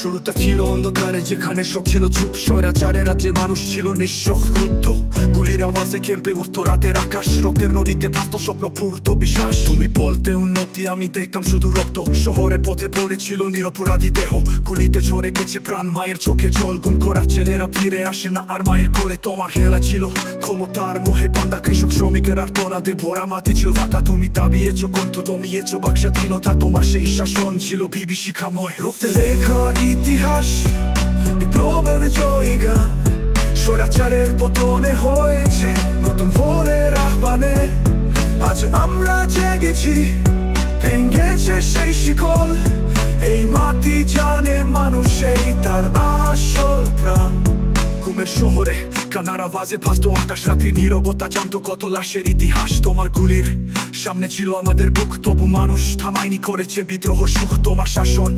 শুরুটা ছিল অন্ধকারে, যেখানে সব ছিল চুপ। স্বৈরাচারের রাজ্যে মানুষ ছিল নিঃস্ব, ক্রুদ্ধ। গুলির আওয়াজে কেঁপে উঠতো রাতের আকাশ। রক্তের নদীতে ভাসত স্বপ্ন, পূর্ত বিশ্বাস। তুমি বলতে উন্নতি, আমি দেখতাম শুধু রক্ত। শহরের পথে পড়েছিল নিরপরাধী দেহ। গুলিতে ঝরে গেছে প্রাণ, মায়ের চোখে জল। গুম করা ছেলেরা ফিরে আসে না আর মায়ের কোলে। তোমার খেলা ছিল ক্ষমতার মোহে বাঁধা, কৃষক শ্রমিকের আর্তনাদে ভরা মাটি ছিল ভাতা। তুমি দাবিয়েছ কণ্ঠ, দমিয়েছ বাকস্বাধীনতা। তোমার সেই শাসন ছিল বিভীষিকাময়। রক্তে লেখা ইতিহাস, বিপ্লবের জয়গান। স্বৈরাচারের পতনে হয়েছে নতুন ভোরের আহ্বানে। আজ আমরা জেগেছি, ভেঙেছে সেই শিকল। এই মাটি জানে মানুষই তার আসল প্রাণ। ঘুমের শহরে কানার আওয়াজে ভাসত আকাশ। রাত্রি নীরবতা জানতো কত লাশের ইতিহাস। তোমার গুলির সামনে ছিল আমাদের বুক, তবু মানুষ থামায়নি, করেছে বিদ্রোহ সুখ। তোমার শাসন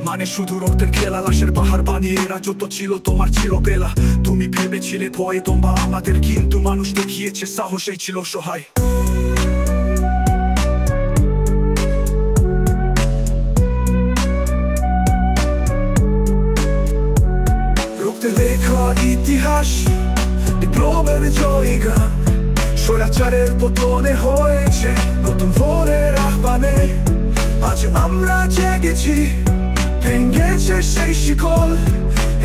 মানে শুধু রক্তের খেলা, লাশের পাহাড় বানিয়ে রাজত্ব ছিল তোমার, ছিল বেলা। তুমি ভেবেছিলে ভয়ে তোমরা আমাদের, কিন্তু মানুষ দেখিয়েছে সাহসেই ছিল সহায়। রক্তে লেখা ইতিহাস, বিপ্লবের জয়গান। স্বৈরাচারের পতনে হয়েছে নতুন ভোরের আহ্বানে। আজ আমরা জেগেছি, ভেঙেছে সেই শিকল।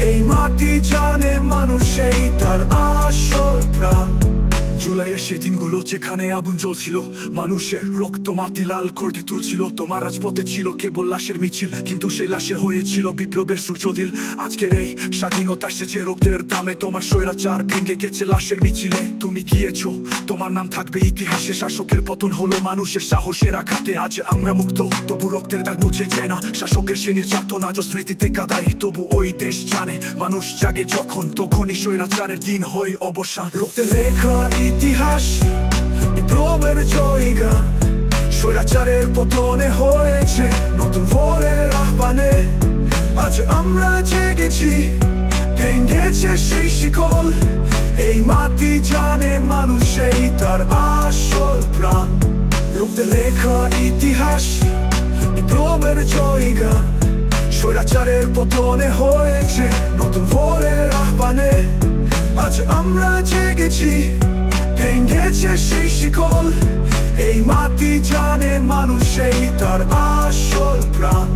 এই মাটি জানে মানুষই তার আসল প্রাণ। জুলাইয়ের সেই দিনগুলো যেখানে আগুন জ্বলছিল, মানুষের রক্ত মাটি লাল করে তুলছিল। তোমার রাজপথে ছিল কেবল লাশের মিছিল, কিন্তু সেই লাশে হয়েছিল বিপ্লবের সূর্যোদয়। আজকের এই স্বাধীনতা এসেছে রক্তের দামে। তোমার স্বৈরাচার ভেঙে গেছে লাশের মিছিলে। তুমি গিয়েছো, তোমার নাম থাকবে ইতিহাসে। শাসকের পতন হলো মানুষের সাহসের আঘাতে। আজ আমরা মুক্ত, তবু রক্তের দাগ মুছে যায় না। শাসকের সে নির্যাতন আজ স্মৃতিতে কাদায়। তবু ওই দেশ জানে, মানুষ জাগে যখন, তখনই স্বৈরাচারের দিন হয় অবসান। রক্তে লেখা ইতিহাস, বিপ্লবের জয়গান। স্বৈরাচারের পতনে হয়েছে নতুন ভোরের আহ্বানে। আজ আমরা জেগেছি, ভেঙেছে সেই শিকল। এই মাটি জানে মানুষই তার আসল প্রাণ। রক্তে লেখা ইতিহাস, বিপ্লবের জয়গান। স্বৈরাচারের পতনে হয়েছে নতুন ভোরের আহ্বানে। আজ আমরা জেগেছি, ভেঙেছে সেই শিকল। এই মাটি জানে মানুষই তার আসল প্রাণ।